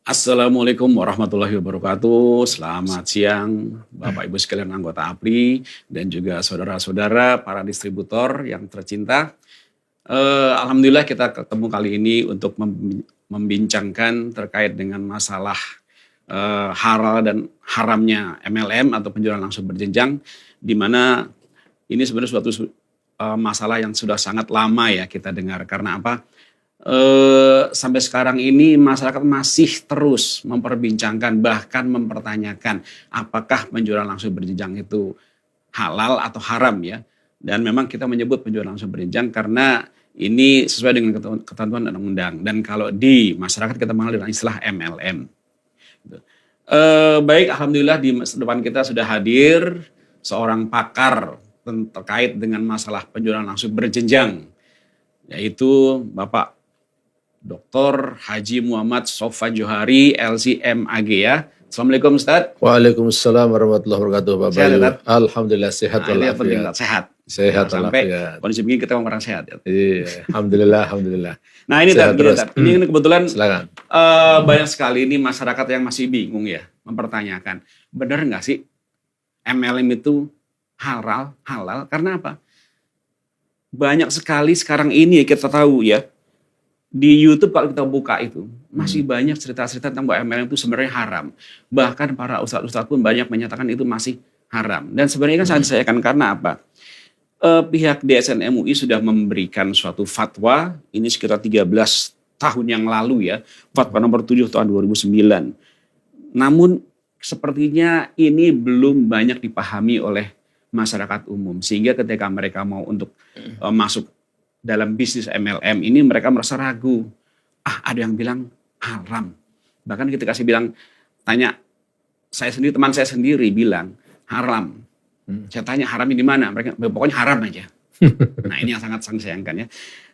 Assalamualaikum warahmatullahi wabarakatuh. Selamat siang Bapak Ibu sekalian anggota APRI dan juga saudara-saudara para distributor yang tercinta. Alhamdulillah kita ketemu kali ini untuk membincangkan terkait dengan masalah halal dan haramnya MLM atau penjualan langsung berjenjang, di mana ini sebenarnya suatu masalah yang sudah sangat lama ya kita dengar. Karena apa? Sampai sekarang ini masyarakat masih terus memperbincangkan bahkan mempertanyakan apakah penjualan langsung berjenjang itu halal atau haram ya. Dan memang kita menyebut penjualan langsung berjenjang karena ini sesuai dengan ketentuan undang-undang. Dan kalau di masyarakat kita mengenal dengan istilah MLM. Baik, alhamdulillah di depan kita sudah hadir seorang pakar terkait dengan masalah penjualan langsung berjenjang, yaitu Bapak Dr. Haji Muhammad Sofwan Johari, LCMAG ya. Assalamualaikum Ustaz. Waalaikumsalam warahmatullahi wabarakatuh Bapak Bayu. Alhamdulillah sehat walafiat. Sehat sampai kondisi begini kita orang sehat ya. Iya, alhamdulillah. Nah ini ini kebetulan silakan. Banyak sekali ini masyarakat yang masih bingung ya, mempertanyakan benar nggak sih MLM itu halal? Karena apa? Banyak sekali sekarang ini kita tahu ya. Di YouTube kalau kita buka itu masih banyak cerita-cerita tentang bahwa MLM itu sebenarnya haram. Bahkan para ustadz-ustadz pun banyak menyatakan itu masih haram. Dan sebenarnya kan saya disayangkan karena apa? Pihak DSN MUI sudah memberikan suatu fatwa, ini sekitar 13 tahun yang lalu ya, fatwa nomor 7 tahun 2009. Namun sepertinya ini belum banyak dipahami oleh masyarakat umum. Sehingga ketika mereka mau untuk masuk dalam bisnis MLM ini mereka merasa ragu. Ada yang bilang haram. Bahkan ketika saya bilang, tanya teman saya sendiri bilang haram. Saya tanya haramnya di mana? Mereka pokoknya haram aja. Nah ini yang sangat sayangkan ya.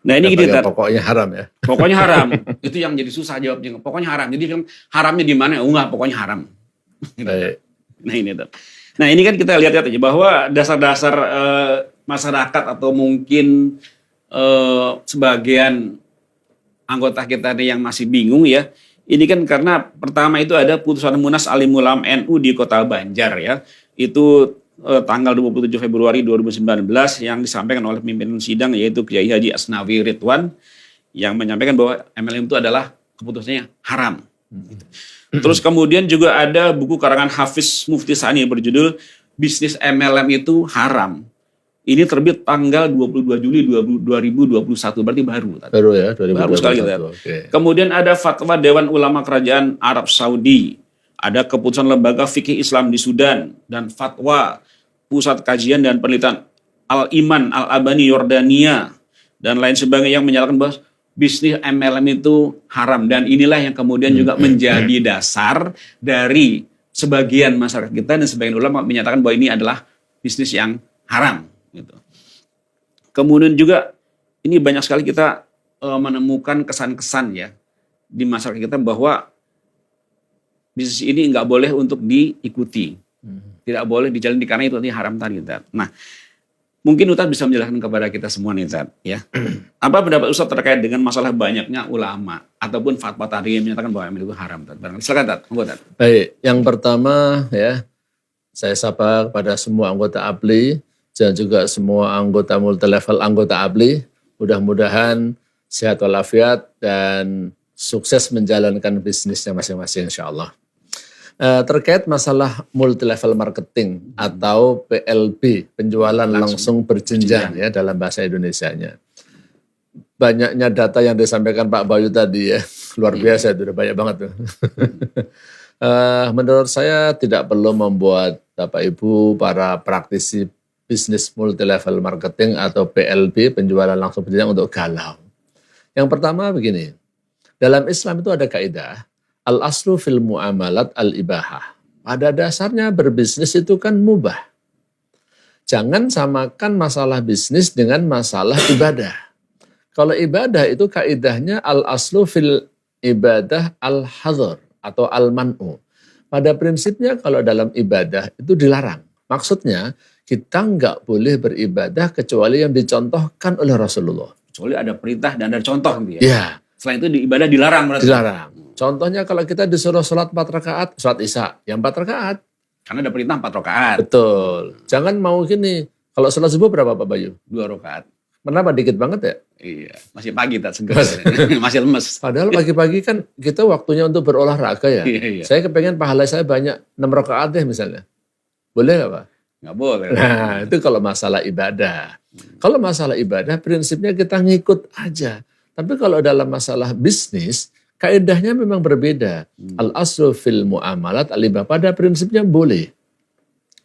Nah ini gitu. Pokoknya haram ya. Pokoknya haram. Itu yang jadi susah jawabnya. Pokoknya haram. Jadi haramnya di mana? Enggak, pokoknya haram. Nah ini tuh. Nah ini kan kita lihat aja bahwa dasar-dasar masyarakat atau mungkin sebagian anggota kita yang masih bingung ya. Ini kan karena pertama itu ada putusan Munas Alim Ulama NU di Kota Banjar ya. Itu tanggal 27 Februari 2019 yang disampaikan oleh pimpinan sidang yaitu Kiai Haji Asnawi Ridwan yang menyampaikan bahwa MLM itu adalah keputusannya haram. Terus kemudian juga ada buku karangan Hafiz Mufti Sani berjudul Bisnis MLM itu Haram. Ini terbit tanggal 22 Juli 2021, berarti baru. Baru ya, 2021. Baru sekali. Okay. Kemudian ada fatwa Dewan Ulama Kerajaan Arab Saudi. Ada keputusan Lembaga Fikih Islam di Sudan. Dan fatwa Pusat Kajian dan Penelitian Al-Iman Al-Abani Yordania. Dan lain sebagainya yang menyatakan bahwa bisnis MLM itu haram. Dan inilah yang kemudian juga menjadi dasar dari sebagian masyarakat kita dan sebagian ulama menyatakan bahwa ini adalah bisnis yang haram. Gitu. Kemudian juga ini banyak sekali kita menemukan kesan-kesan ya di masyarakat kita bahwa bisnis ini nggak boleh untuk diikuti, tidak boleh dijalani karena itu haram tadi. Nah, mungkin Ustadz bisa menjelaskan kepada kita semua nih, Ustadz, ya. Apa pendapat Ustadz terkait dengan masalah banyaknya ulama ataupun fatwa tadi yang menyatakan bahwa itu haram, Ustadz? Silakan, Ustadz. Baik, yang pertama ya saya sapa kepada semua anggota APLI dan juga semua anggota multilevel anggota APLI, mudah-mudahan sehat walafiat dan sukses menjalankan bisnisnya masing-masing insyaAllah. Terkait masalah multilevel marketing atau PLB, penjualan langsung berjenjang ya dalam bahasa Indonesianya. Banyaknya data yang disampaikan Pak Bayu tadi ya, luar biasa itu, udah banyak banget tuh. Menurut saya tidak perlu membuat Bapak Ibu para praktisi bisnis multilevel marketing atau PLB, penjualan langsung berjenjang untuk galau. Yang pertama begini, dalam Islam itu ada kaidah, al-aslu fil mu'amalat al-ibahah. Pada dasarnya berbisnis itu kan mubah. Jangan samakan masalah bisnis dengan masalah ibadah. Kalau ibadah itu kaidahnya al-aslu fil ibadah al-hadhr atau al-man'u. Pada prinsipnya kalau dalam ibadah itu dilarang. Maksudnya kita nggak boleh beribadah kecuali yang dicontohkan oleh Rasulullah. Kecuali ada perintah dan ada contoh gitu ya. Ya. Selain itu ibadah dilarang berarti. Dilarang. Contohnya kalau kita disuruh sholat 4 rakaat, sholat isya, yang 4 rakaat. Karena ada perintah 4 rakaat. Betul. Jangan mau gini, kalau sholat subuh berapa Pak Bayu? 2 rakaat. Kenapa dikit banget ya? Iya, masih pagi tak segar. Masih lemes. Padahal pagi-pagi kan kita waktunya untuk berolahraga ya. Iya. Saya kepengen pahala saya banyak 6 rakaat deh misalnya. Boleh nggak Pak? Nggak boleh. Nah, itu kalau masalah ibadah. Kalau masalah ibadah, prinsipnya kita ngikut aja. Tapi kalau dalam masalah bisnis, kaedahnya memang berbeda. Al-aslu fil mu'amalat al-ibah. Pada prinsipnya boleh.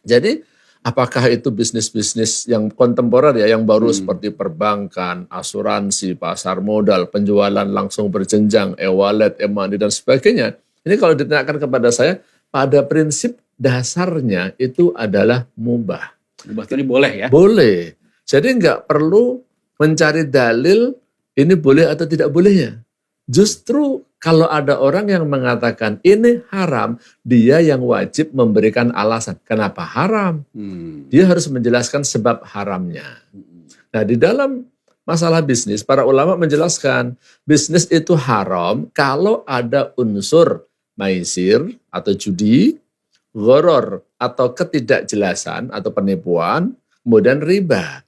Jadi, apakah itu bisnis-bisnis yang kontemporer ya, yang baru seperti perbankan, asuransi, pasar modal, penjualan langsung berjenjang, e-wallet, e-money, dan sebagainya. Ini kalau ditanyakan kepada saya, pada prinsip dasarnya itu adalah mubah. Mubah itu boleh ya? Boleh. Jadi nggak perlu mencari dalil ini boleh atau tidak bolehnya. Justru kalau ada orang yang mengatakan ini haram, dia yang wajib memberikan alasan. Kenapa haram? Dia harus menjelaskan sebab haramnya. Nah, di dalam masalah bisnis, para ulama menjelaskan bisnis itu haram kalau ada unsur maisir atau judi, gharar atau ketidakjelasan atau penipuan, kemudian riba.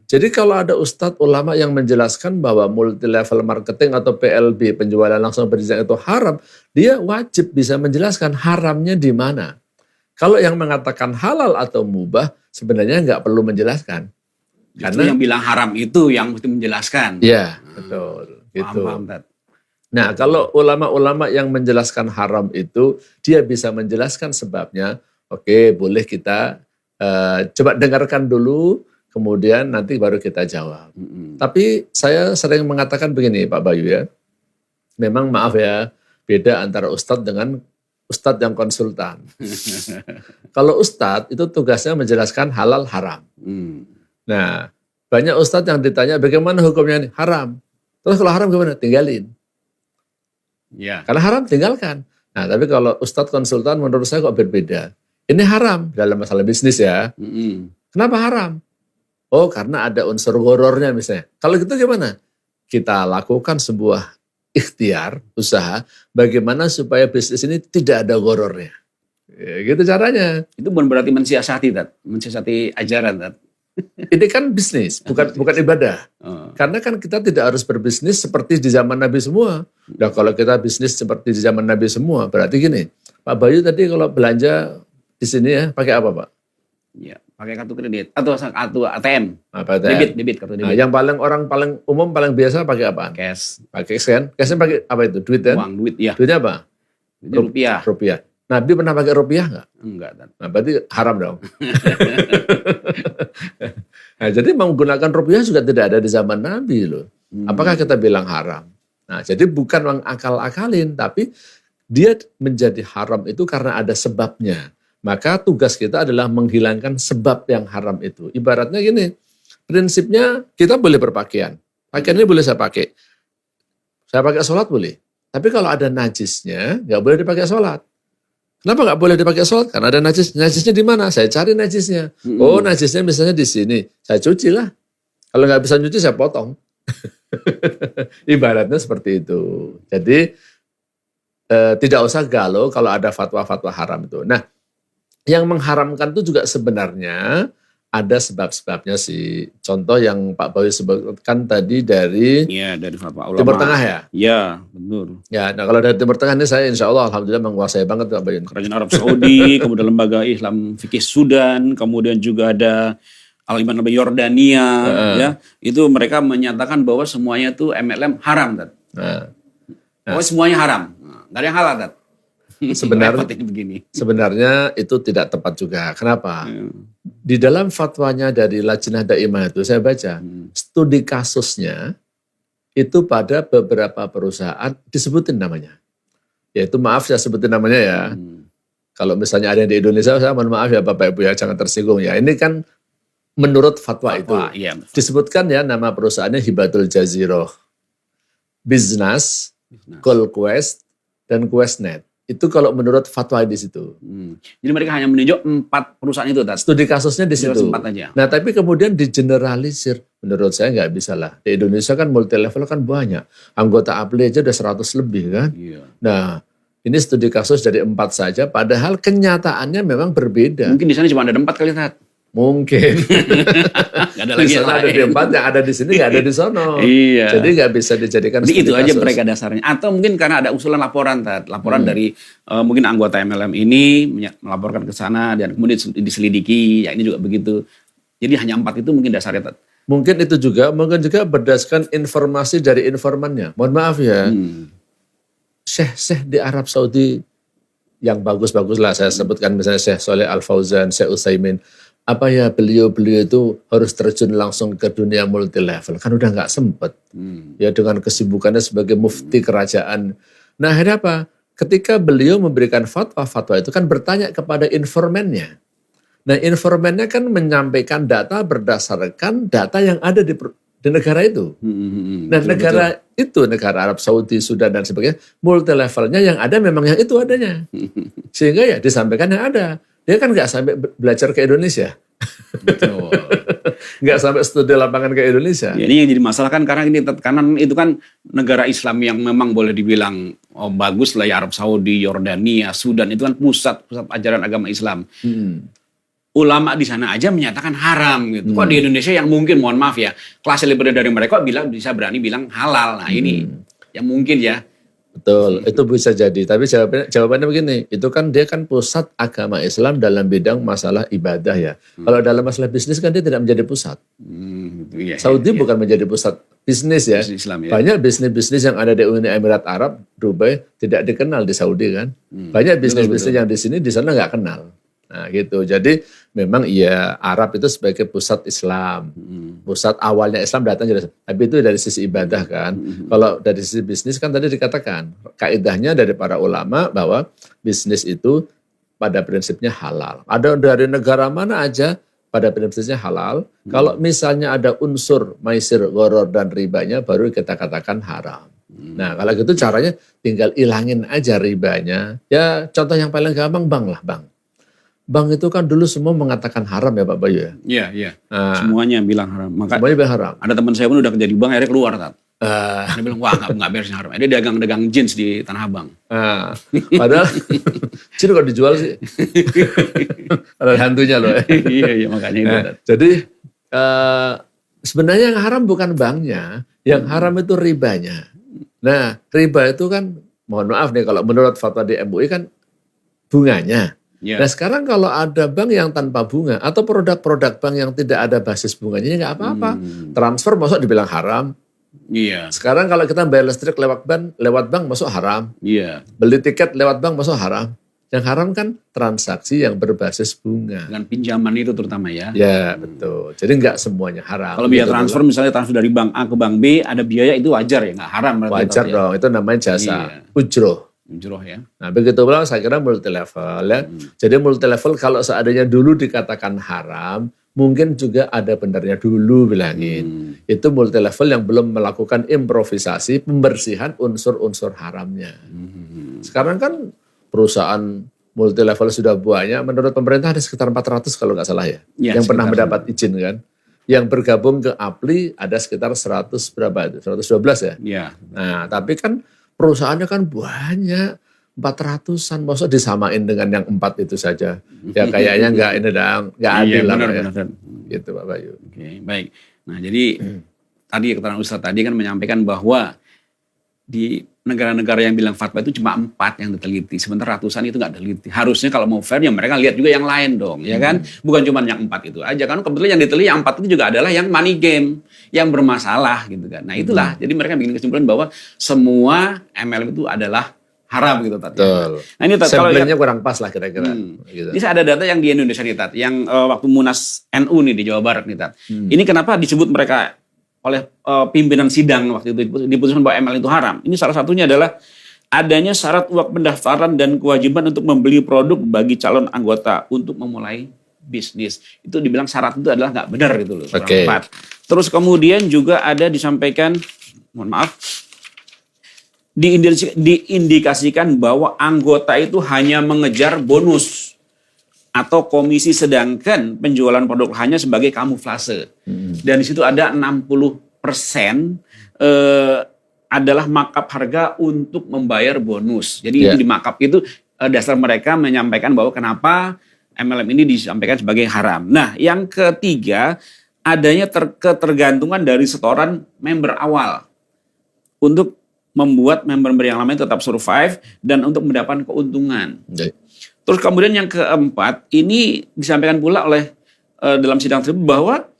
Jadi kalau ada ustadz ulama yang menjelaskan bahwa multi level marketing atau PLB, penjualan langsung berjenjang itu haram, dia wajib bisa menjelaskan haramnya di mana. Kalau yang mengatakan halal atau mubah sebenarnya nggak perlu menjelaskan. Karena yang bilang haram itu yang mesti menjelaskan. Iya, betul. Gitu. Paham, Nah, kalau ulama-ulama yang menjelaskan haram itu, dia bisa menjelaskan sebabnya. Oke, boleh kita coba dengarkan dulu, kemudian nanti baru kita jawab. Tapi saya sering mengatakan begini, Pak Bayu ya. Memang maaf ya, beda antara ustadz dengan ustadz yang konsultan. Kalau ustadz itu tugasnya menjelaskan halal haram. Nah, banyak ustadz yang ditanya bagaimana hukumnya ini? Haram. Terus kalau haram gimana? Tinggalin. Ya. Karena haram tinggalkan. Nah, tapi kalau ustadz konsultan menurut saya kok berbeda. Ini haram dalam masalah bisnis ya. Kenapa haram? Oh, karena ada unsur ghorornya misalnya. Kalau gitu gimana? Kita lakukan sebuah ikhtiar, usaha, bagaimana supaya bisnis ini tidak ada ghorornya. Ya, gitu caranya. Itu bukan berarti mensiasati, mensiasati ajaran, Tat. Ini kan bisnis, bukan ibadah. Karena kan kita tidak harus berbisnis seperti di zaman Nabi semua. Nah, kalau kita bisnis seperti di zaman Nabi semua, berarti gini, Pak Bayu tadi kalau belanja di sini ya, pakai apa Pak? Ya, pakai kartu kredit atau ATM. Apa ATM? Debit, kartu debit. Nah, yang orang paling umum, paling biasa pakai apa? Cash. Pakai cash kan? Cashnya pakai apa itu? Duit kan? Uang, duit, ya. Duitnya apa? Rupiah. Rupiah. Nabi pernah pakai rupiah nggak? Enggak, Tat. Nah, berarti haram dong. Nah, jadi menggunakan rupiah juga tidak ada di zaman Nabi loh. Apakah kita bilang haram? Nah, jadi bukan mengakal-akalin, tapi dia menjadi haram itu karena ada sebabnya. Maka tugas kita adalah menghilangkan sebab yang haram itu. Ibaratnya gini, prinsipnya kita boleh berpakaian. Pakaian ini boleh saya pakai. Saya pakai sholat boleh. Tapi kalau ada najisnya, nggak boleh dipakai sholat. Kenapa nggak boleh dipakai sholat? Karena ada najis. Najisnya di mana? Saya cari najisnya. Oh, najisnya misalnya di sini. Saya cuci lah. Kalau nggak bisa cuci, saya potong. Ibaratnya seperti itu. Jadi tidak usah galau kalau ada fatwa-fatwa haram itu. Nah, yang mengharamkan itu juga sebenarnya ada sebab-sebabnya sih. Contoh yang Pak Bayu sebutkan tadi dari fatwa ulama. Timur Tengah ya? Iya, benar. Ya, nah kalau dari Timur Tengah ini saya insya Allah alhamdulillah menguasai banget Pak Bayu. Kerajaan Arab Saudi, kemudian lembaga Islam Fikih Sudan, kemudian juga ada Al-Iman Yordania, ya. Itu mereka menyatakan bahwa semuanya itu MLM haram, Tat. Oh, semuanya haram. Nggak ada yang halal, Tat. Sebenarnya itu tidak tepat juga. Kenapa? Di dalam fatwanya dari Lajnah Daimah itu saya baca studi kasusnya itu pada beberapa perusahaan disebutin namanya. Yaitu maaf saya sebutin namanya ya. Kalau misalnya ada yang di Indonesia saya mohon maaf ya Bapak Ibu ya jangan tersinggung ya. Ini kan menurut fatwa itu. Iya. Disebutkan ya nama perusahaannya Hibatul Jaziroh, Biznas, Callquest, dan Questnet. Itu kalau menurut fatwa di situ. Jadi mereka hanya meninjau 4 perusahaan itu, Tat. Studi kasusnya di situ. 4 aja. Nah, tapi kemudian digeneralisir. Menurut saya nggak bisa lah. Di Indonesia kan multi level kan banyak. Anggota APLI aja udah 100 lebih kan. Iya. Nah, ini studi kasus dari 4 saja. Padahal kenyataannya memang berbeda. Mungkin di sana cuma ada 4 kali, Tat. Mungkin. Gak ada lagi di sana ada di 4, yang ada di sini nggak ada di sono. Iya. Jadi nggak bisa dijadikan Jadi studi itu aja kasus. mereka dasarnya. Atau mungkin karena ada usulan laporan, Tat. Laporan dari mungkin anggota MLM ini melaporkan ke sana dan kemudian diselidiki. Ya ini juga begitu. Jadi hanya 4 itu mungkin dasarnya, Tat. Mungkin itu juga, mungkin juga berdasarkan informasi dari informannya. Mohon maaf ya, syekh-syekh di Arab Saudi yang bagus-bagus lah, saya sebutkan misalnya Syekh Shalih Al Fauzan, Syekh Utsaimin. Apa ya beliau itu harus terjun langsung ke dunia multi level? Kan udah nggak sempet. Ya dengan kesibukannya sebagai mufti kerajaan. Nah akhirnya apa? Ketika beliau memberikan fatwa-fatwa itu kan bertanya kepada informannya. Nah informannya kan menyampaikan data berdasarkan data yang ada di negara itu. Nah negara itu, negara Arab Saudi, Sudan dan sebagainya, multi levelnya yang ada memang yang itu adanya. Sehingga ya disampaikan yang ada. Dia kan nggak sampai belajar ke Indonesia. Betul. Nggak sampai studi lapangan ke Indonesia. Ya, ini yang jadi masalah kan karena itu kan negara Islam yang memang boleh dibilang bagus lah ya, Arab Saudi, Yordania, Sudan itu kan pusat ajaran agama Islam. Ulama di sana aja menyatakan haram gitu. Kok di Indonesia yang mungkin mohon maaf ya, kelas lebih dari mereka bisa berani bilang halal. Nah ini yang mungkin ya. Betul, itu bisa jadi. Tapi jawabannya begini, itu kan dia kan pusat agama Islam dalam bidang masalah ibadah ya. Kalau dalam masalah bisnis kan dia tidak menjadi pusat. Iya, Saudi bukan menjadi pusat bisnis ya. Bisnis Islam, ya. Banyak bisnis-bisnis yang ada di Uni Emirat Arab, Dubai tidak dikenal di Saudi kan. Banyak bisnis-bisnis yang di sini di sana nggak kenal. Nah gitu, jadi memang iya Arab itu sebagai pusat Islam, pusat awalnya Islam datang dari, tapi itu dari sisi ibadah kan. Kalau dari sisi bisnis kan tadi dikatakan, kaidahnya dari para ulama bahwa bisnis itu pada prinsipnya halal. Ada dari negara mana aja pada prinsipnya halal. Kalau misalnya ada unsur maisir, gharar dan ribanya baru kita katakan haram. Nah kalau gitu caranya tinggal ilangin aja ribanya. Ya contoh yang paling gampang bank lah, bank. Bank itu kan dulu semua mengatakan haram ya Pak Bayu ya? Iya, iya. Nah, Semuanya bilang haram. semuanya bilang haram. Ada teman saya pun udah kerja di bank akhirnya keluar, Tat. Dia bilang, wah nggak beres haram. Dia dagang jeans di Tanah Abang. Padahal jin kok dijual sih. Ada hantunya loh. Iya, makanya itu. Jadi sebenarnya yang haram bukan banknya, yang haram itu ribanya. Nah riba itu kan, mohon maaf nih kalau menurut fatwa di MUI kan bunganya. Ya. Nah sekarang kalau ada bank yang tanpa bunga atau produk-produk bank yang tidak ada basis bunganya nggak apa-apa. Transfer masuk dibilang haram. Iya. Sekarang kalau kita bayar listrik lewat bank masuk haram. Iya. Beli tiket lewat bank masuk haram. Yang haram kan transaksi yang berbasis bunga. Dengan pinjaman itu terutama ya. Ya betul. Jadi nggak semuanya haram. Kalau biaya transfer misalnya transfer dari bank A ke bank B ada biaya itu wajar ya, nggak haram. Wajar dong. Itu namanya jasa. Ujroh. Ujroh ya. Nah begitu pula saya kira multi level ya. Jadi multi level kalau seandainya dulu dikatakan haram, mungkin juga ada benarnya dulu bilangin. Itu multi level yang belum melakukan improvisasi pembersihan unsur-unsur haramnya. Sekarang kan perusahaan multi level sudah banyak. Menurut pemerintah ada sekitar 400 kalau nggak salah ya. Yang pernah mendapat izin kan. Yang bergabung ke APLI ada sekitar 100 berapa itu? 112 ya. Iya. Nah tapi kan perusahaannya kan banyak, 400-an, masa disamain dengan yang 4 itu saja. Ya kayaknya nggak adil lah Pak ya. Gitu Pak Bayu. Oke, baik. Nah jadi tadi keterangan Ustadz tadi kan menyampaikan bahwa di negara-negara yang bilang fatwa itu cuma 4 yang diteliti, sementara ratusan itu nggak diteliti. Harusnya kalau mau fair ya mereka lihat juga yang lain dong, ya kan? Bukan cuma yang 4 itu aja, kan kebetulan yang diteliti yang 4 itu juga adalah yang money game, yang bermasalah gitu kan. Nah itulah, jadi mereka bikin kesimpulan bahwa semua MLM itu adalah haram gitu Tat. Betul. Nah ini Tat, kalau sampelnya kurang pas lah kira-kira. Gitu. Ini ada data yang di Indonesia nih Tat, yang waktu Munas NU nih di Jawa Barat nih Tat. Ini kenapa disebut mereka oleh pimpinan sidang waktu itu diputuskan bahwa MLM itu haram. Ini salah satunya adalah adanya syarat uang pendaftaran dan kewajiban untuk membeli produk bagi calon anggota untuk memulai bisnis. Itu dibilang syarat itu adalah nggak benar gitu loh. Okay. Terus kemudian juga ada disampaikan, mohon maaf, diindikasikan bahwa anggota itu hanya mengejar bonus atau komisi, sedangkan penjualan produk hanya sebagai kamuflase. Dan di situ ada 60% adalah markup harga untuk membayar bonus. Jadi itu di markup itu dasar mereka menyampaikan bahwa kenapa MLM ini disampaikan sebagai haram. Nah, yang ketiga, adanya ketergantungan dari setoran member awal untuk membuat member-member yang lama tetap survive dan untuk mendapatkan keuntungan. Terus kemudian yang keempat, ini disampaikan pula oleh dalam sidang tersebut bahwa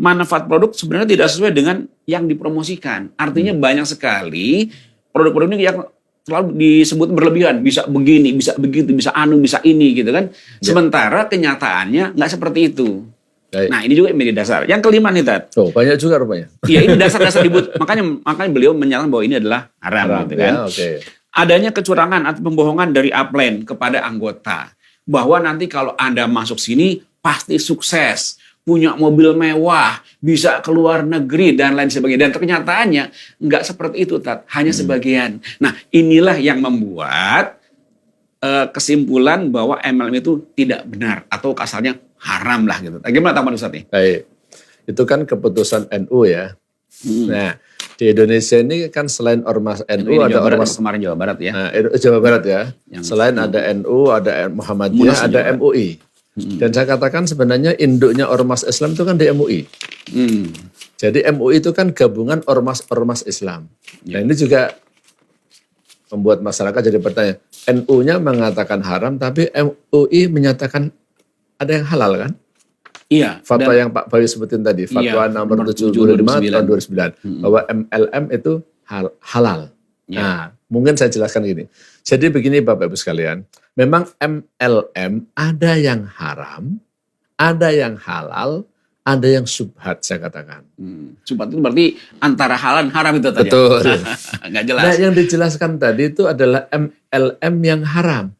manfaat produk sebenarnya tidak sesuai dengan yang dipromosikan. Artinya banyak sekali produk-produk ini yang selalu disebut berlebihan, bisa begini, bisa begitu, bisa anu, bisa ini gitu kan. Sementara kenyataannya nggak seperti itu. Nah, ini juga menjadi dasar. Yang kelima nih, Tat. Oh, banyak juga rupanya. Iya, ini dasar-dasar makanya beliau menyatakan bahwa ini adalah haram gitu kan. Ya, Adanya kecurangan atau pembohongan dari upline kepada anggota. Bahwa nanti kalau Anda masuk sini pasti sukses, punya mobil mewah, bisa keluar negeri dan lain sebagainya. Dan kenyataannya nggak seperti itu, Tat. Hanya sebagian. Nah, inilah yang membuat kesimpulan bahwa MLM itu tidak benar atau kasarnya haram lah gitu. Gimana tanggapan Ustaz nih? Baik. Itu kan keputusan NU ya. Nah, di Indonesia ini kan selain ormas NU ada ormas kemarin Jawa Barat ya. Nah, Jawa Barat ya. Selain ada NU, ada Muhammadiyah, ada MUI. Dan saya katakan sebenarnya induknya ormas Islam itu kan di MUI. Jadi MUI itu kan gabungan ormas-ormas Islam. Nah, ini juga membuat masyarakat jadi bertanya. NU-nya mengatakan haram, tapi MUI menyatakan ada yang halal kan? Iya. Fatwa yang Pak Bayu sebutin tadi, fatwa nomor 75 tahun 2009, bahwa MLM itu halal. Nah, mungkin saya jelaskan gini. Jadi begini Bapak Ibu sekalian, memang MLM ada yang haram, ada yang halal, ada yang subhat saya katakan. Subhat itu berarti antara halal dan haram itu tadi. Betul. Nggak jelas. Nah, yang dijelaskan tadi itu adalah MLM yang haram.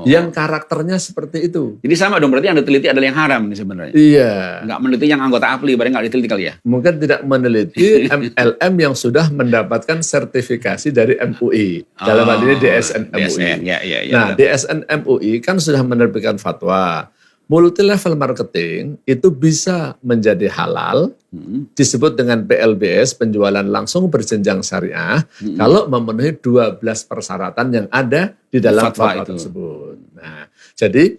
Yang karakternya seperti itu. Jadi sama dong, berarti yang diteliti adalah yang haram nih sebenarnya. Iya. Nggak meneliti yang anggota APLI, berarti nggak diteliti kali ya? Mungkin tidak meneliti MLM yang sudah mendapatkan sertifikasi dari MUI. Dalam hal ini DSN MUI. DSN, ya. Nah, DSN MUI kan sudah menerbitkan fatwa. Multi level marketing itu bisa menjadi halal, disebut dengan PLBS, penjualan langsung berjenjang syariah, kalau memenuhi 12 persyaratan yang ada di dalam fatwa tersebut. Nah, jadi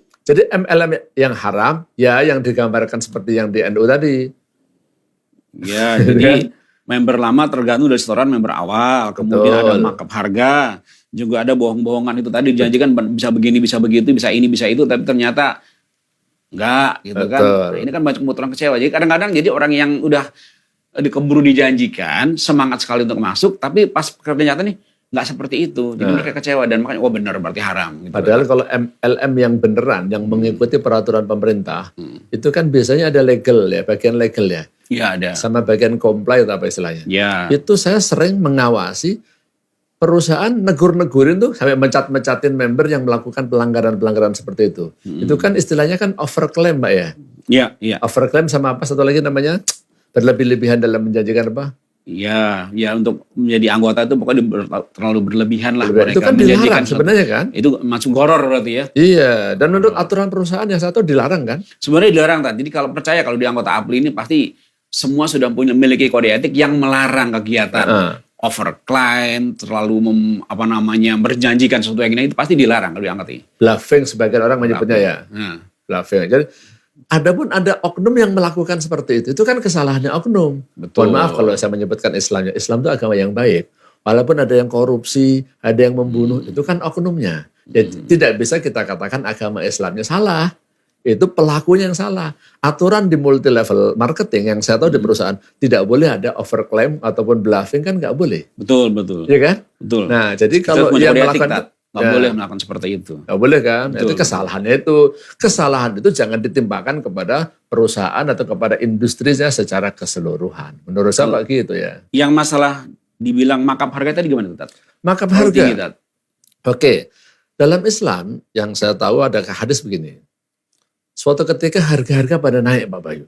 MLM yang haram, ya yang digambarkan seperti yang di NU tadi. Ya, jadi member lama tergantung dari setoran member awal, kemudian ada markup harga, juga ada bohong-bohongan itu tadi, dijanjikan bisa begini, bisa begitu, bisa ini, bisa itu, tapi ternyata enggak gitu kan. Nah, ini kan banyak orang kecewa. Jadi kadang-kadang jadi orang yang udah dikeburu dijanjikan, semangat sekali untuk masuk, tapi pas ternyata nih nggak seperti itu. Jadi mereka kecewa dan makanya benar berarti haram. Gitu. Padahal kalau MLM yang beneran, yang mengikuti peraturan pemerintah, itu kan biasanya ada legal ya, bagian legal ya. Iya ada. Sama bagian comply atau apa istilahnya. Ya. Itu saya sering mengawasi perusahaan negur-negurin tuh sampai mencat-mencatin member yang melakukan pelanggaran-pelanggaran seperti itu. Itu kan istilahnya kan overclaim Mbak ya. Iya. Overclaim sama apa satu lagi namanya? Berlebih-lebihan dalam menjanjikan apa? Iya, untuk menjadi anggota itu pokoknya terlalu berlebihan lah. Itu kan dilarang sebenarnya kan? Itu masuk goror berarti ya. Iya, dan menurut aturan perusahaan yang satu dilarang kan? Sebenarnya dilarang kan. Jadi kalau percaya kalau di anggota APLI ini pasti semua sudah memiliki kode etik yang melarang kegiatan overclaim, terlalu berjanjikan sesuatu yang ini, itu pasti dilarang kalau diangkat ini. Bluffing sebagian orang menyebutnya ya. Bluffing. Jadi ada oknum yang melakukan seperti itu kan kesalahannya oknum. Betul. Mohon maaf kalau saya menyebutkan Islamnya. Islam itu agama yang baik. Walaupun ada yang korupsi, ada yang membunuh, itu kan oknumnya. Jadi tidak bisa kita katakan agama Islamnya salah. Itu pelakunya yang salah. Aturan di multi level marketing yang saya tahu di perusahaan tidak boleh ada overclaim ataupun bluffing kan nggak boleh. Betul. Iya kan? Betul. Nah, jadi kalau dia melakukan nggak boleh melakukan seperti itu. Nggak boleh kan? Itu kesalahan itu jangan ditimpakan kepada perusahaan atau kepada industrinya secara keseluruhan. Menurut saya Pak gitu ya. Yang masalah dibilang markup harga tadi gimana Tat? Markup harga. Oke. Dalam Islam yang saya tahu ada hadis begini. Suatu ketika harga-harga pada naik Pak Bayu.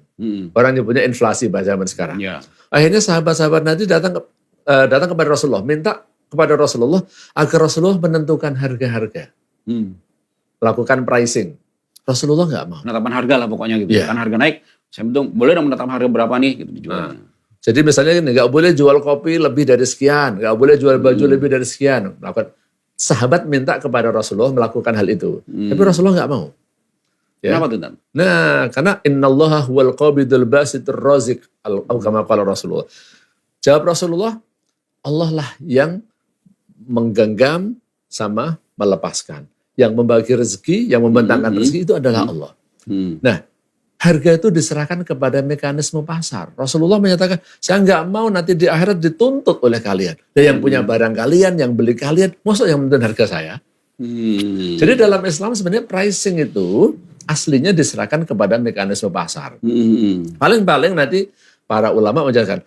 Orang nyebutnya inflasi bahasa zaman sekarang. Ya. Akhirnya sahabat-sahabat Nabi datang kepada Rasulullah minta kepada Rasulullah agar Rasulullah menentukan harga-harga, melakukan pricing. Rasulullah nggak mau. Penetapan harga lah pokoknya gitu. Iya. Kan harga naik, saya bilang boleh dong menetapkan harga berapa nih gitu dijualnya. Jadi misalnya gini, nggak boleh jual kopi lebih dari sekian, nggak boleh jual baju lebih dari sekian. Melakukan, sahabat minta kepada Rasulullah melakukan hal itu, tapi Rasulullah nggak mau. Ya. Kenapa tuh, Tan? Nah, karena innallaha huwal qabidul basitur raziq, atau kama qala Rasulullah. Jawab Rasulullah, Allah lah yang menggenggam sama melepaskan. Yang membagi rezeki, yang membentangkan rezeki itu adalah Allah. Nah, harga itu diserahkan kepada mekanisme pasar. Rasulullah menyatakan, saya nggak mau nanti di akhirat dituntut oleh kalian. Dan yang punya barang kalian, yang beli kalian, maksud yang menentukan harga saya. Jadi dalam Islam sebenarnya pricing itu aslinya diserahkan kepada mekanisme pasar. Paling-paling nanti para ulama menjelaskan,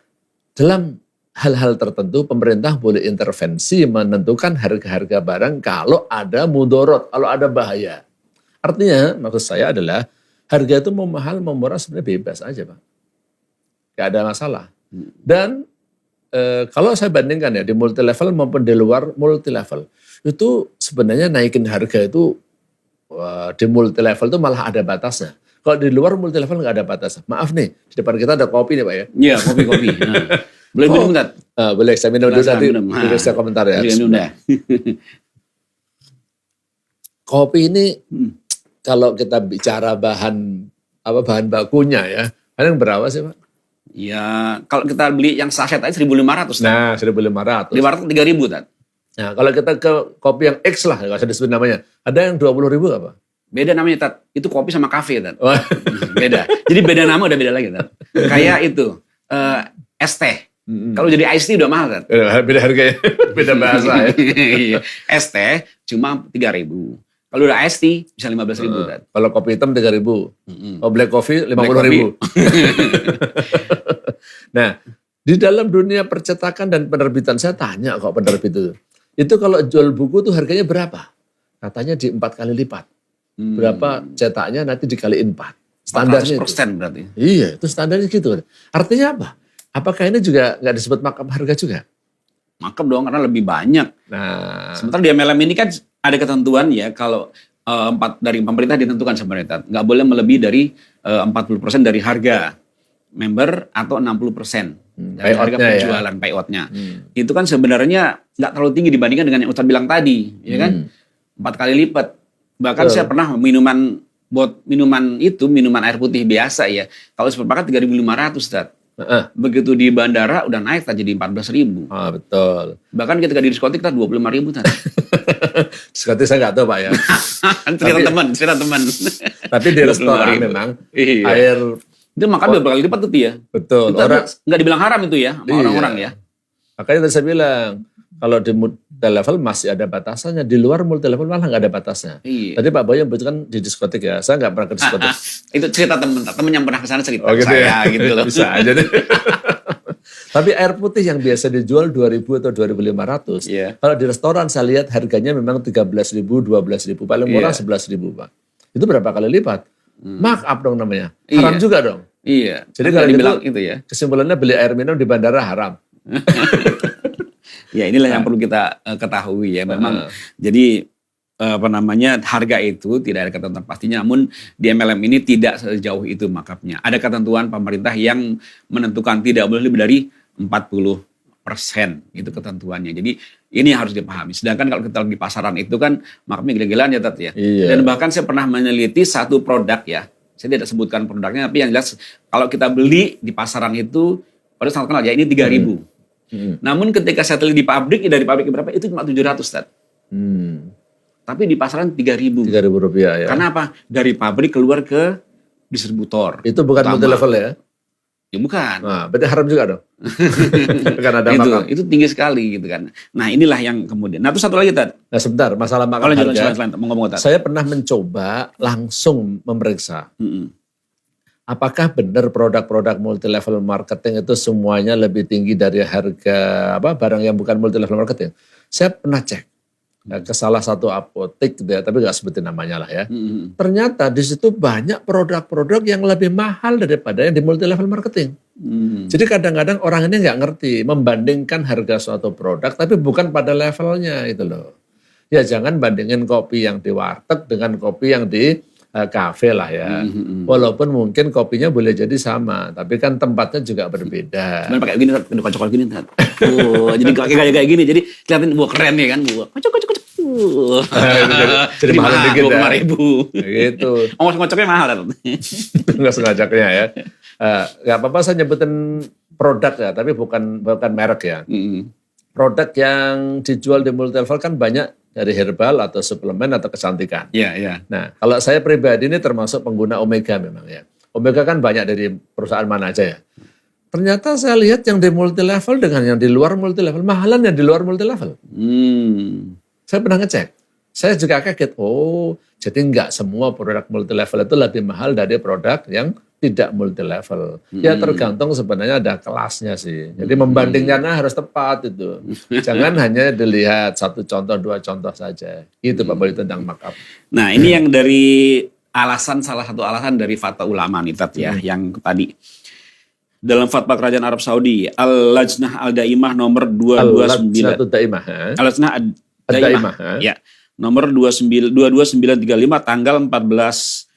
dalam hal-hal tertentu pemerintah boleh intervensi menentukan harga-harga barang kalau ada mudorot, kalau ada bahaya. Artinya maksud saya adalah harga itu mau mahal mau murah sebenarnya bebas aja Pak. Gak ada masalah. Dan kalau saya bandingkan ya di multi level maupun di luar multi level, itu sebenarnya naikin harga itu di multi level itu malah ada batasnya. Kalau di luar multi level nggak ada batasnya. Maaf nih, di depan kita ada kopi nih Pak ya. Iya, kopi-kopi. Nah. Boleh minum Tat? Boleh, saya minum dulu nanti saya komentar ya. Kopi ini kalau kita bicara bahan bakunya ya, kadang berapa sih Pak? Ya, kalau kita beli yang saset aja 1.500. Nah, 1.500. Di warteg 3.000 Tat. Nah, kalau kita ke kopi yang X lah, nggak usah disebut namanya. Ada yang 20.000 apa? Beda namanya Tat. Itu kopi sama kafe Tat. Beda. Jadi beda nama udah beda lagi Tat. Kayak itu es teh. Kalau jadi ice tea udah mahal Tat. Beda harganya, beda bahasa ya. Es teh cuma 3.000. Kalau udah ice tea bisa 15.000 Tat. Kalau kopi hitam 3.000. Kalau black coffee 50.000. Nah, di dalam dunia percetakan dan penerbitan saya tanya kok penerbit itu kalau jual buku tuh harganya berapa? Katanya di 4 kali lipat. Berapa cetaknya nanti dikaliin 4. Standarnya 400% itu. Berarti. Iya, itu standarnya gitu. Artinya apa? Apakah ini juga nggak disebut markup harga juga? Markup dong, karena lebih banyak. Nah, sementara di MLM ini kan ada ketentuan ya, kalau dari pemerintah ditentukan sebenarnya, nggak boleh melebihi dari 40% dari harga member atau 60% dari harga penjualan payoutnya. Itu kan sebenarnya nggak terlalu tinggi dibandingkan dengan yang Ustadz bilang tadi, ya kan? 4 kali lipat. Bahkan saya pernah minuman air putih biasa ya, kalau seperpakat 3.500 Ustadz. Begitu di bandara udah naik tak jadi 14.000. Betul. Bahkan ketika di diskotik tak 25.000 tadi. Diskotik saya nggak tahu Pak ya. cerita teman. Tapi di restoran memang air itu makan berapa kali lipat tuh ya. Betul. Orang nggak dibilang haram itu ya sama orang-orang ya. Makanya tadi saya bilang kalau di multi level masih ada batasannya, di luar multi level malah nggak ada batasnya. Tadi Pak Boy yang kan di diskotik ya, saya nggak pernah ke diskotik. Itu cerita teman yang pernah ke sana cerita gitu saya gitu loh. Bisa aja deh. Tapi air putih yang biasa dijual 2.000 atau 2.500, kalau di restoran saya lihat harganya memang 13.000, 12.000, paling murah 11.000 Pak. Itu berapa kali lipat? Markup dong namanya. Haram juga dong. Iya. Jadi kalau dibilang itu ya, kesimpulannya beli air minum di bandara haram. Ya inilah yang perlu kita ketahui ya. Memang jadi harga itu tidak ada ketentuan pastinya. Namun di MLM ini tidak sejauh itu markupnya. Ada ketentuan pemerintah yang menentukan tidak boleh lebih dari 40% itu ketentuannya. Jadi ini harus dipahami. Sedangkan kalau kita di pasaran itu kan markupnya gila-gilaan ya Tat ya. Dan bahkan saya pernah meneliti satu produk ya. Saya tidak sebutkan produknya, tapi yang jelas kalau kita beli di pasaran itu pada sangat kenal ya ini 3.000. Namun ketika saya teliti di pabrik, dari pabrik berapa? Itu cuma 700, Tat. Tapi di pasaran 3.000. 3.000 rupiah ya. Karena apa? Dari pabrik keluar ke distributor. Itu bukan multi level ya? Ya bukan. Nah, berarti haram juga dong. Karena ada makam. Itu tinggi sekali gitu kan. Nah inilah yang kemudian. Nah itu satu lagi Tat. Nah sebentar, masalah makam harga. Ngomong, Tat. Saya pernah mencoba langsung memeriksa. Apakah benar produk-produk multi level marketing itu semuanya lebih tinggi dari harga barang yang bukan multi level marketing? Saya pernah cek. ke salah satu apotek gitu ya, tapi nggak sebutin namanya lah ya. Mm-mm. Ternyata di situ banyak produk-produk yang lebih mahal daripada yang di multi level marketing. Mm. Jadi kadang-kadang orang ini nggak ngerti membandingkan harga suatu produk, tapi bukan pada levelnya itu loh. Ya jangan bandingin kopi yang di warteg dengan kopi yang di kafe lah ya. Mm-mm. Walaupun mungkin kopinya boleh jadi sama, tapi kan tempatnya juga berbeda. Cuman pakai gini, udah kocok gini, Tat. Jadi kayak gini, jadi kelihatan keren ya kan, kocok. Jadi mahal dikit ya. 5.000. Gitu. Ngocoknya mahal, Tat. Nggak sengajaknya ya. Nggak apa-apa saya nyebutin produk ya, tapi bukan merek ya. Mm-mm. Produk yang dijual di multi level kan banyak dari herbal atau suplemen atau kecantikan. Iya, iya. Nah, kalau saya pribadi ini termasuk pengguna Omega memang ya. Omega kan banyak dari perusahaan mana aja ya. Ternyata saya lihat yang di multi level dengan yang di luar multi level, mahalan yang di luar multi level. Saya pernah ngecek. Saya juga kaget, oh jadi nggak semua produk multi level itu lebih mahal dari produk yang tidak multi level. Ya tergantung sebenarnya ada kelasnya sih. Jadi membandingkannya harus tepat itu. Jangan hanya dilihat satu contoh, dua contoh saja. Itu Pak Bayu tentang markup. Nah ini yang dari salah satu alasan dari fatwa ulama nih Tat ya, yang tadi. Dalam fatwa Kerajaan Arab Saudi, Al-Lajnah Al-Daimah nomor 229. Al-Lajnah Al-Daimah. Ya, nomor 22935 tanggal 14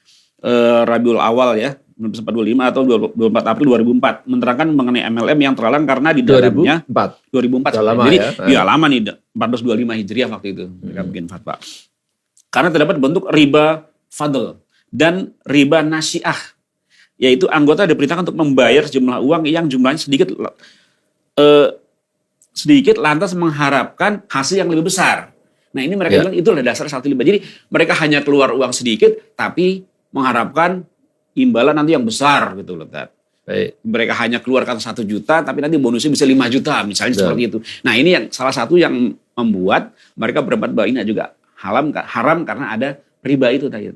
Rabiul Awal ya. 1945 atau 24 April 2004 menerangkan mengenai MLM yang terlarang karena di dalamnya 2004. Lama, jadi ya lama nih 1425 Hijriah waktu itu mereka bikin fatwa. Karena terdapat bentuk riba fadl dan riba nasiah, yaitu anggota diperintahkan untuk membayar sejumlah uang yang jumlahnya sedikit lantas mengharapkan hasil yang lebih besar. Nah ini mereka bilang itulah dasar satu riba. Jadi mereka hanya keluar uang sedikit tapi mengharapkan imbalan nanti yang besar gitu loh, Tat. Baik. Mereka hanya keluarkan 1 juta tapi nanti bonusnya bisa 5 juta misalnya seperti itu. Nah ini yang salah satu yang membuat mereka berpendapat bahwa ini juga haram karena ada riba itu tadi.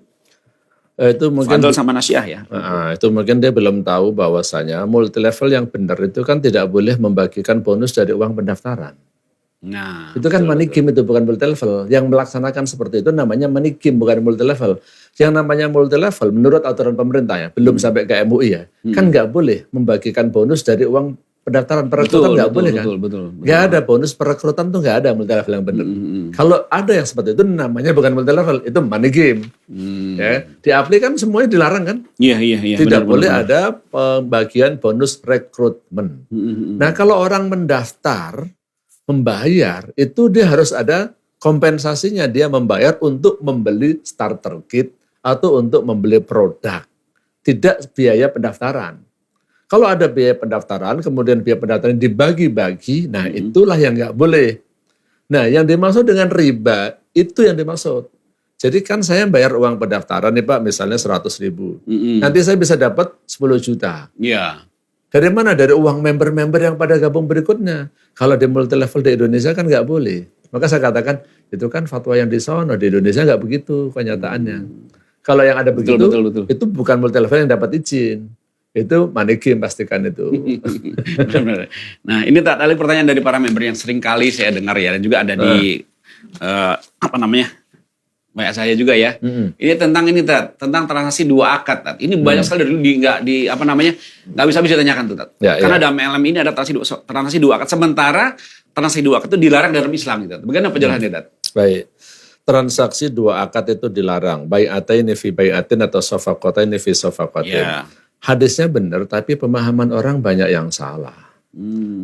Itu mungkin Fadl sama nasiah ya. Itu mungkin dia belum tahu bahwasanya multi level yang benar itu kan tidak boleh membagikan bonus dari uang pendaftaran. Nah, itu kan money game itu bukan multi level. Yang melaksanakan seperti itu namanya money game bukan multi level. Yang namanya multi level menurut aturan pemerintah ya, belum sampai ke MUI ya, kan nggak boleh membagikan bonus dari uang pendaftaran perekrutan nggak boleh kan? Betul. Nggak ada bonus perekrutan tuh nggak ada multi level yang benar. Kalau ada yang seperti itu namanya bukan multi level, itu money game. Ya, di Apli kan semuanya dilarang kan? Iya. Tidak boleh ada pembagian bonus rekrutmen. Nah kalau orang mendaftar membayar itu dia harus ada kompensasinya, dia membayar untuk membeli starter kit atau untuk membeli produk, tidak biaya pendaftaran. Kalau ada biaya pendaftaran kemudian biaya pendaftaran dibagi-bagi, nah itulah yang nggak boleh. Nah yang dimaksud dengan riba itu yang dimaksud. Jadi kan saya bayar uang pendaftaran nih Pak misalnya 100.000, nanti saya bisa dapat 10 juta. Iya. Dari mana? Dari uang member-member yang pada gabung berikutnya. Kalau di multi level di Indonesia kan nggak boleh. Maka saya katakan itu kan fatwa yang di sono, di Indonesia nggak begitu kenyataannya. Kalau yang ada begitu, betul. itu bukan multi level yang dapat izin. Itu money game pastikan itu. Benar. Nah ini tadi pertanyaan dari para member yang sering kali saya dengar ya, dan juga ada di banyak saya juga ya. Ini tentang tentang transaksi 2 akad. Tat. Ini banyak sekali dari dulu nggak bisa ditanyakan tuh. Tat. Karena dalam MLM ini ada transaksi 2 akad. Sementara transaksi 2 akad itu dilarang dalam Islam. Gitu. Bagaimana penjelasannya, Tat? Baik. Transaksi 2 akad itu dilarang. Bai'ataini fi bai'atin atau shafaqataini fi shafaqatin. Hadisnya benar, tapi pemahaman orang banyak yang salah.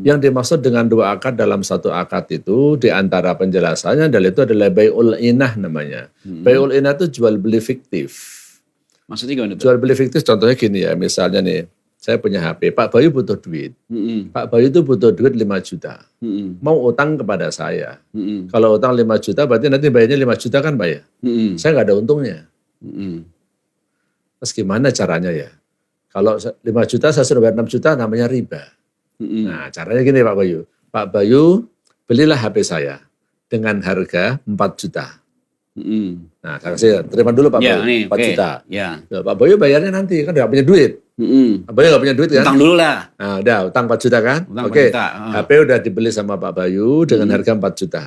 Yang dimaksud dengan 2 akad dalam 1 akad itu di antara penjelasannya itu adalah bai'ul inah namanya. Bai'ul inah itu jual beli fiktif. Maksudnya gimana? Jual beli fiktif contohnya gini ya, misalnya nih, saya punya HP, Pak Bayu butuh duit. Pak Bayu itu butuh duit 5 juta. Mau utang kepada saya. Kalau utang 5 juta berarti nanti bayarnya 5 juta kan Pak ya? Saya nggak ada untungnya. Terus gimana caranya ya? Kalau 5 juta saya sudah bayar 6 juta namanya riba. Nah caranya gini Pak Bayu. Pak Bayu belilah HP saya dengan harga 4 juta. Nah saya kasih, terima dulu Pak Bayu 4 juta. Ya, Pak Bayu bayarnya nanti kan nggak punya duit. Pak Bayu nggak punya duit kan? Utang dulu lah. Nah udah utang 4 juta kan? Oke. HP udah dibeli sama Pak Bayu dengan harga 4 juta.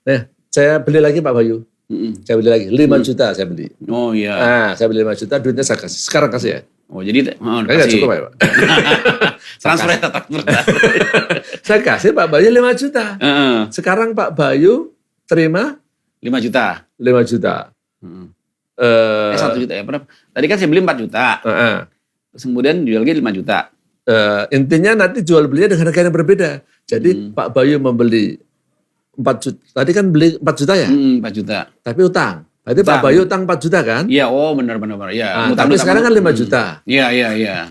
Nah Saya beli lagi Pak Bayu. Saya beli lagi 5 juta saya beli. Oh iya. Nah, saya beli 5 juta, duitnya saya kasih. Sekarang kasih ya. Oh jadi Enggak cukup ya Pak. transfer ya transfer. Saya kasih Pak Bayu 5 juta. Sekarang Pak Bayu terima 5 juta. 5 juta. 1 juta ya. Berapa? Tadi kan saya beli 4 juta. Terus kemudian jual lagi 5 juta. Intinya nanti jual belinya dengan harga yang berbeda. Jadi Pak Bayu membeli 4 juta. Tadi kan beli 4 juta ya? 4 juta. Tapi utang. Berarti Pak Bayu utang 4 juta kan? Iya, oh benar. Ya, tapi sekarang kan 5 juta. Iya.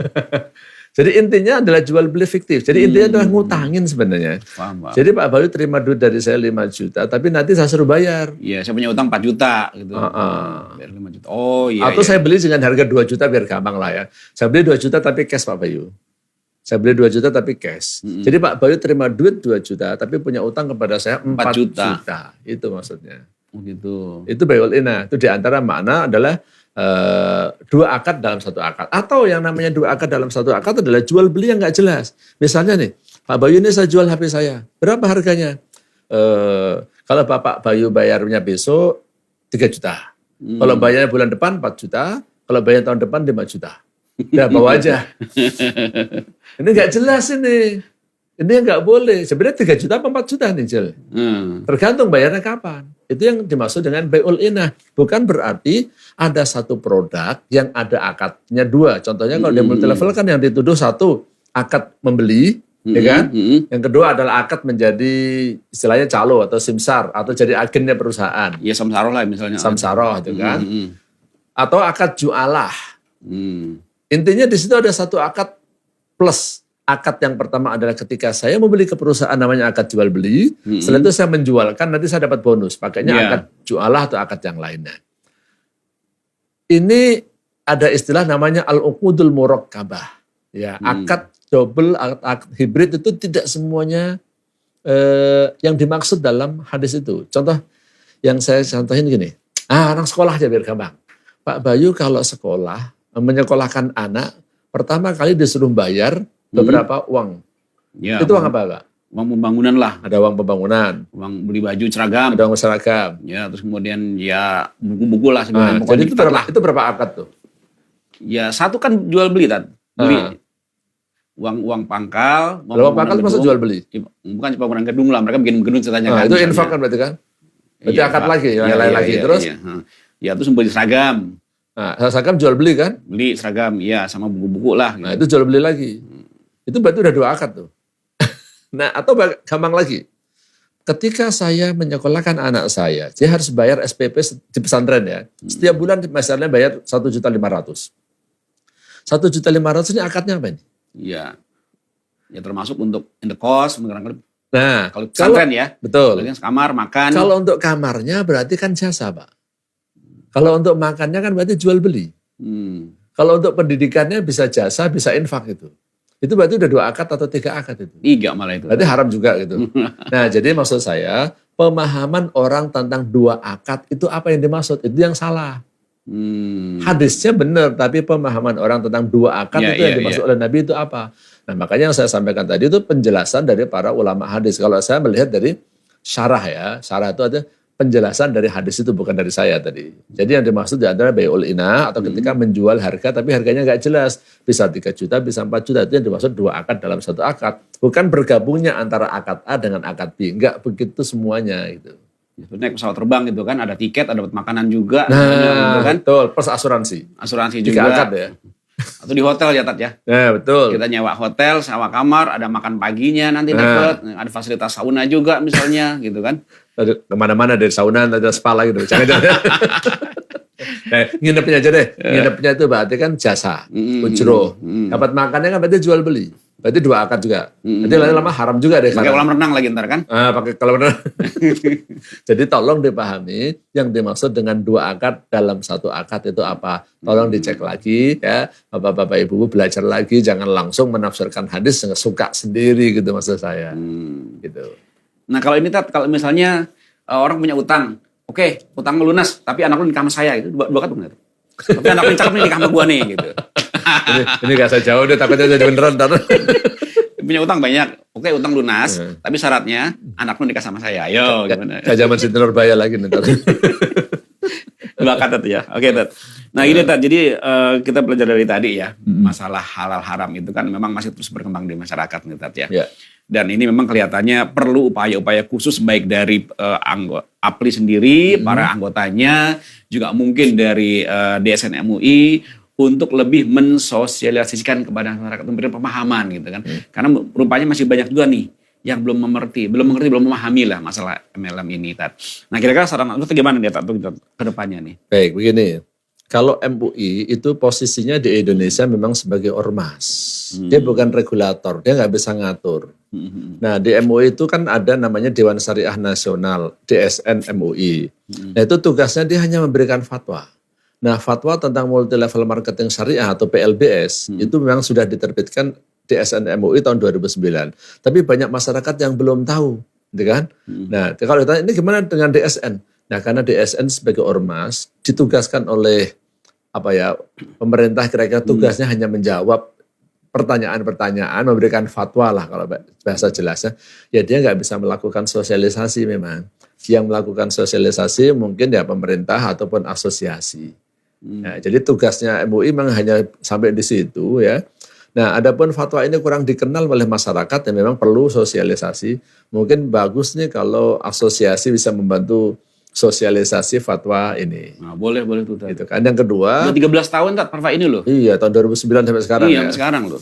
Jadi intinya adalah jual beli fiktif. Jadi intinya adalah ngutangin sebenarnya. Paham. Jadi Pak Bayu terima duit dari saya 5 juta, tapi nanti saya suruh bayar. Iya, saya punya utang 4 juta gitu. Biar 5 juta. Oh iya. Atau iya. saya beli dengan harga 2 juta biar gampang lah ya. Saya beli 2 juta tapi cash Pak Bayu. Saya beli 2 juta tapi cash. Jadi Pak Bayu terima duit 2 juta tapi punya utang kepada saya 4 juta. Itu maksudnya. Oh gitu. Itu bayul ina. Itu diantara makna adalah 2 akad dalam 1 akad. Atau yang namanya 2 akad dalam 1 akad adalah jual beli yang nggak jelas. Misalnya nih, Pak Bayu ini saya jual HP saya. Berapa harganya? Kalau Bapak Bayu bayarnya besok 3 juta. Kalau bayarnya bulan depan 4 juta. Kalau bayar tahun depan 5 juta. Udah bawa aja. Ini nggak jelas ini. Ini nggak boleh. Sebenarnya 3 juta apa 4 juta nih, Jel? Tergantung bayarnya kapan. Itu yang dimaksud dengan bayul inah. Bukan berarti ada satu produk yang ada akadnya 2. Contohnya kalau dia multi level kan yang dituduh 1 akad membeli, ya kan? Yang kedua adalah akad menjadi istilahnya calo atau simsar atau jadi agennya perusahaan. Ya samsaroh lah misalnya. Samsaroh itu kan. Atau akad jualah. Intinya di situ ada satu akad plus. Akad yang pertama adalah ketika saya membeli ke perusahaan namanya akad jual beli. Setelah itu saya menjualkan, nanti saya dapat bonus. Pakainya akad jualah atau akad yang lainnya. Ini ada istilah namanya al-uqudul murakkabah. Ya, akad double, akad hibrid itu tidak semuanya yang dimaksud dalam hadis itu. Contoh yang saya contohin gini. Anak sekolah aja biar gampang. Pak Bayu kalau sekolah, menyekolahkan anak, pertama kali disuruh bayar beberapa uang. Ya, itu uang apa Pak? Uang pembangunan lah. Ada uang pembangunan. Uang beli baju seragam. Ada uang seragam. Ya, terus kemudian ya buku-buku lah sebenarnya. Jadi itu berapa akad tuh? Ya, 1 kan jual beli kan. Beli uang pangkal. Uang pangkal masuk jual beli? Bukan pembangunan gedung lah. Mereka bikin gedung ceritanya kan. Itu infak kan berarti kan? Berarti akad lagi, lain lagi. Terus? Ya, terus beli seragam. Seragam jual beli kan? Beli seragam, iya sama buku-buku lah. Gitu. Nah itu jual beli lagi. Itu berarti udah 2 akad tuh. Nah atau gampang lagi. Ketika saya menyekolahkan anak saya, dia harus bayar SPP di pesantren ya. Setiap bulan misalnya bayar 1.500.000. 1.500.000 ini akadnya apa ini? Iya. Ya termasuk untuk indekos, nah kalau pesantren ya. Betul. Kamar, makan. Kalau untuk kamarnya berarti kan jasa Pak. Kalau untuk makannya kan berarti jual beli. Kalau untuk pendidikannya bisa jasa, bisa infak itu. Itu berarti udah 2 akad atau 3 akad itu. 3 malah itu. Berarti haram juga gitu. Nah jadi maksud saya, pemahaman orang tentang 2 akad itu apa yang dimaksud? Itu yang salah. Hadisnya benar, tapi pemahaman orang tentang 2 akad itu yang dimaksud oleh Nabi itu apa? Nah makanya yang saya sampaikan tadi itu penjelasan dari para ulama hadis. Kalau saya melihat dari syarah ya, syarah itu ada penjelasan dari hadis itu bukan dari saya tadi. Jadi yang dimaksud adalah bayul inah atau ketika menjual harga tapi harganya nggak jelas. Bisa 3 juta, bisa 4 juta. Itu yang dimaksud 2 akad dalam 1 akad. Bukan bergabungnya antara akad A dengan akad B. Enggak begitu semuanya gitu. Naik pesawat terbang gitu kan, ada tiket, ada dapat makanan juga. Nah, gitu kan? betul. Plus asuransi. Asuransi 3 juga. akad ya. Atau di hotel ya Tat ya. Nah, betul. Kita nyewa hotel, sewa kamar, ada makan paginya nanti dapat, ada fasilitas sauna juga misalnya gitu kan. Kemana-mana dari sauna, ada spa lagi gitu. Jangan-jangan. Nah, nginepnya aja deh. Nginepnya itu berarti kan jasa, ujroh. Dapat makannya kan berarti jual beli. Berarti 2 akad juga. Nanti lama-lama haram juga deh. Pakai kolam renang lagi ntar kan? Pakai kolam renang. Jadi tolong dipahami yang dimaksud dengan 2 akad dalam 1 akad itu apa. Tolong dicek lagi ya. Bapak-bapak ibu belajar lagi. Jangan langsung menafsirkan hadis yang suka sendiri gitu maksud saya. Gitu. Nah kalau ini Tat, kalau misalnya orang punya utang. Oke, utang lunas, tapi anak lu nikah sama saya gitu. 2 akad bener. Tapi anak lu cakep nih nikah sama gua nih gitu. Ini gak usah jauh deh, takutnya jadi beneran. punya utang banyak. Oke, utang lunas, tapi syaratnya anak lu nikah sama saya. Ayo, gimana? Kayak zaman Siti Nurbaya lagi nih. Dua kata tuh ya. Oke, Tat. Nah, ini Tat. Jadi kita belajar dari tadi ya, masalah halal haram itu kan memang masih terus berkembang di masyarakat nih, Tat ya. Ya. Dan ini memang kelihatannya perlu upaya-upaya khusus baik dari APLI sendiri, para anggotanya, juga mungkin dari DSN MUI untuk lebih mensosialisasikan kepada masyarakat, memberikan pemahaman gitu kan. Karena rupanya masih banyak juga nih yang belum mengerti, belum memahami lah masalah MLM ini, Tat. Nah, kira-kira saran lu gimana nih, Tat, ke depannya nih? Baik, begini. Kalau MUI itu posisinya di Indonesia memang sebagai ormas. Dia bukan regulator, dia nggak bisa ngatur. Nah, di MUI itu kan ada namanya Dewan Syariah Nasional, DSN MUI. Nah, itu tugasnya dia hanya memberikan fatwa. Nah, fatwa tentang multi level marketing syariah atau PLBS itu memang sudah diterbitkan DSN MUI tahun 2009. Tapi banyak masyarakat yang belum tahu, gitu kan? Nah, kalau ditanya ini gimana dengan DSN? Nah, karena DSN sebagai ormas ditugaskan oleh pemerintah, kira-kira tugasnya hanya menjawab pertanyaan-pertanyaan, memberikan fatwa lah kalau bahasa jelasnya. Ya dia nggak bisa melakukan sosialisasi memang. Yang melakukan sosialisasi mungkin ya pemerintah ataupun asosiasi. Nah, jadi tugasnya MUI memang hanya sampai di situ ya. Nah, adapun fatwa ini kurang dikenal oleh masyarakat ya memang perlu sosialisasi. Mungkin bagus nih kalau asosiasi bisa membantu sosialisasi fatwa ini. Nah, boleh tuh. Itu kan. Yang kedua, udah 13 tahun Tat fatwa ini loh. Iya, tahun 2009 sampai sekarang iya, ya. sampai sekarang loh.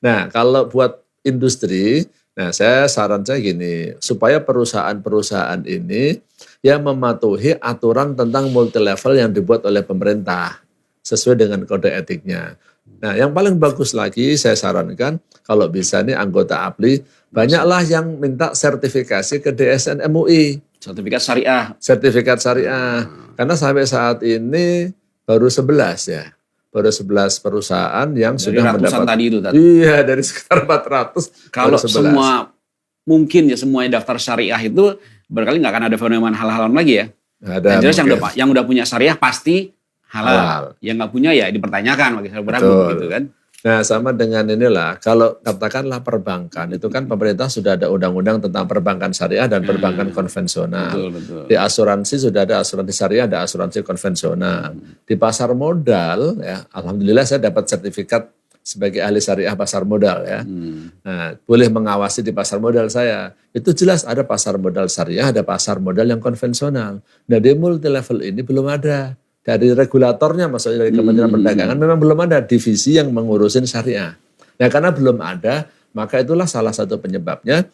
Nah, kalau buat industri, nah saran saya gini, supaya perusahaan-perusahaan ini yang mematuhi aturan tentang multi level yang dibuat oleh pemerintah sesuai dengan kode etiknya. Nah, yang paling bagus lagi saya sarankan kalau bisa nih anggota APLI banyaklah yang minta sertifikasi ke DSN MUI. Sertifikat syariah. Karena sampai saat ini baru 11 ya. Baru 11 perusahaan yang dari sudah mendapat. Tadi itu, Tat. Iya, dari sekitar 400. Kalau semua mungkin ya semuanya daftar syariah itu barangkali nggak akan ada fenomena hal-hal lagi ya. Ada. Yang jelas yang udah punya syariah pasti halal. Yang nggak punya ya dipertanyakan bagi saya beragu gitu kan. Nah, sama dengan inilah, kalau katakanlah perbankan, itu kan pemerintah sudah ada undang-undang tentang perbankan syariah dan perbankan konvensional. Betul. Di asuransi sudah ada asuransi syariah, ada asuransi konvensional. Di pasar modal, ya, alhamdulillah saya dapat sertifikat sebagai ahli syariah pasar modal ya. Nah, boleh mengawasi di pasar modal saya. Itu jelas ada pasar modal syariah, ada pasar modal yang konvensional. Nah, di multi level ini belum ada. Dari regulatornya, maksudnya dari Kementerian Perdagangan, memang belum ada divisi yang mengurusin syariah. Nah, karena belum ada, maka itulah salah satu penyebabnya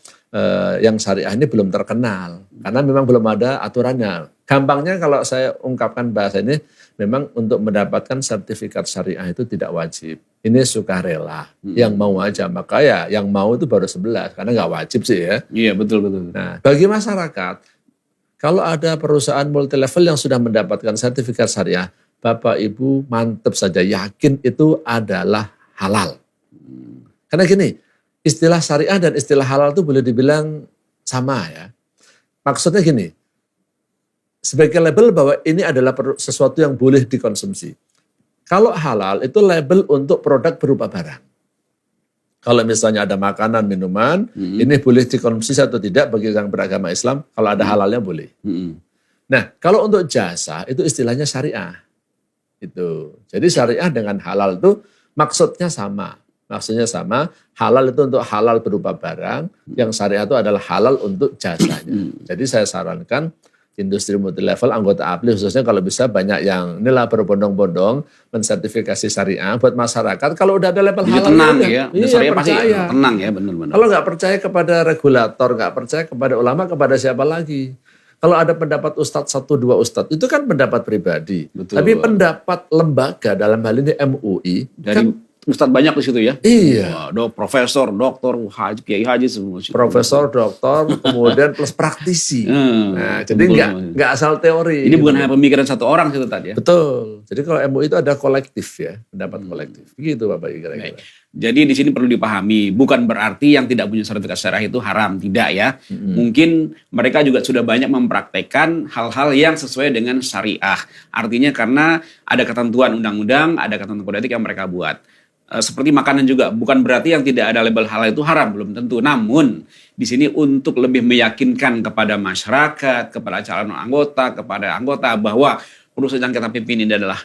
yang syariah ini belum terkenal. Karena memang belum ada aturannya. Gampangnya kalau saya ungkapkan bahasa ini, memang untuk mendapatkan sertifikat syariah itu tidak wajib. Ini sukarela. Yang mau aja. Maka ya yang mau itu baru 11. Karena nggak wajib sih ya. Iya, betul. Nah, bagi masyarakat, kalau ada perusahaan multi level yang sudah mendapatkan sertifikat syariah, Bapak Ibu mantap saja yakin itu adalah halal. Karena gini, istilah syariah dan istilah halal itu boleh dibilang sama ya. Maksudnya gini, sebagai label bahwa ini adalah sesuatu yang boleh dikonsumsi. Kalau halal itu label untuk produk berupa barang. Kalau misalnya ada makanan, minuman, ini boleh dikonsumsi atau tidak bagi yang beragama Islam, kalau ada halalnya boleh. Nah, kalau untuk jasa, itu istilahnya syariah. Itu. Jadi syariah dengan halal itu maksudnya sama. Maksudnya sama, halal itu untuk halal berupa barang, yang syariah itu adalah halal untuk jasanya. Jadi saya sarankan, industri multi level, anggota APLI khususnya kalau bisa banyak yang inilah berbondong-bondong mensertifikasi syariah buat masyarakat. Kalau udah ada label halal tenang ya, iya, syariah pasti percaya. Tenang ya, benar-benar. Kalau nggak percaya kepada regulator, nggak percaya kepada ulama, kepada siapa lagi? Kalau ada pendapat ustadz 1-2 ustadz, itu kan pendapat pribadi. Betul. Tapi pendapat lembaga dalam hal ini MUI, dari kan ustadz banyak di situ ya. iya. Wah, profesor, doktor, kiai haji semua. Profesor, doktor, kemudian plus praktisi. Nah, jadi nggak asal teori. Ini bukan hanya pemikiran satu orang situ tadi ya. Betul. Jadi kalau MUI itu ada kolektif ya, pendapat kolektif. Begitu Bapak kira-kira. Jadi di sini perlu dipahami, bukan berarti yang tidak punya sertifikat syariah itu haram, tidak ya. Mungkin mereka juga sudah banyak mempraktekkan hal-hal yang sesuai dengan syariah. Artinya karena ada ketentuan undang-undang, ada ketentuan kode etik yang mereka buat. seperti makanan juga, bukan berarti yang tidak ada label halal itu haram, belum tentu. Namun di sini untuk lebih meyakinkan kepada masyarakat, kepada calon anggota, kepada anggota bahwa perusahaan yang kita pimpin ini adalah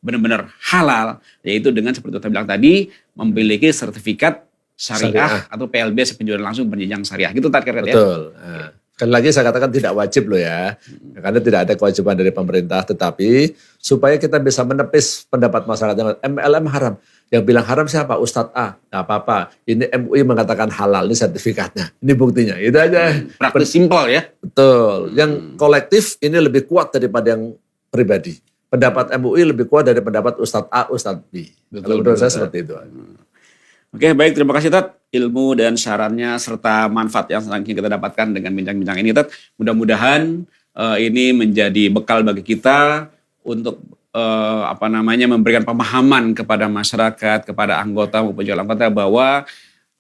benar-benar halal, yaitu dengan seperti saya bilang tadi, memiliki sertifikat syariah atau PLB penjualan langsung berjenjang syariah. Gitu tak kira-kira ya? Betul. Nah, sekali lagi saya katakan tidak wajib loh ya. Karena tidak ada kewajiban dari pemerintah. Tetapi supaya kita bisa menepis pendapat masyarakat, MLM haram. Yang bilang haram siapa? Ustadz A. Gak apa-apa. Ini MUI mengatakan halal. Ini sertifikatnya. Ini buktinya. Itu aja. Praktis simpel ya. Betul. Yang kolektif ini lebih kuat daripada yang pribadi. Pendapat MUI lebih kuat dari pendapat Ustadz A, Ustadz B. Kalau menurut saya seperti itu. Oke, baik. Terima kasih, Tat. Ilmu dan sarannya serta manfaat yang sedang kita dapatkan dengan bincang-bincang ini, Tat. Mudah-mudahan ini menjadi bekal bagi kita untuk memberikan pemahaman kepada masyarakat, kepada anggota maupun calon anggota bahwa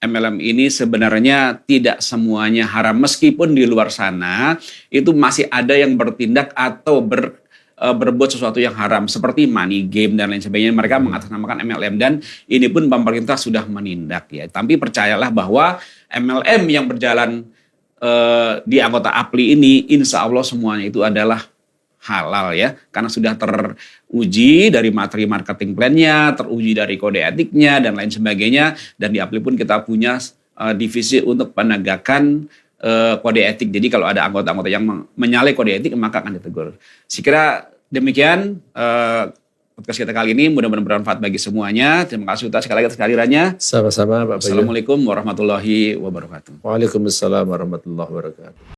MLM ini sebenarnya tidak semuanya haram. Meskipun di luar sana itu masih ada yang bertindak atau berbuat sesuatu yang haram seperti money game dan lain sebagainya, mereka mengatasnamakan MLM dan ini pun pemerintah sudah menindak ya. Tapi percayalah bahwa MLM yang berjalan di anggota APLI ini insya Allah semuanya itu adalah halal ya, karena sudah teruji dari materi marketing plan-nya, teruji dari kode etiknya dan lain sebagainya, dan di APLI pun kita punya divisi untuk penegakan kode etik. Jadi kalau ada anggota-anggota yang menyalahi kode etik maka akan ditegur. Sekira demikian podcast kita kali ini, mudah-mudahan bermanfaat bagi semuanya. Terima kasih Ustaz sekali lagi atas kehadirannya. Sama-sama Pak Bayu. Assalamualaikum warahmatullahi wabarakatuh. Waalaikumsalam warahmatullahi wabarakatuh.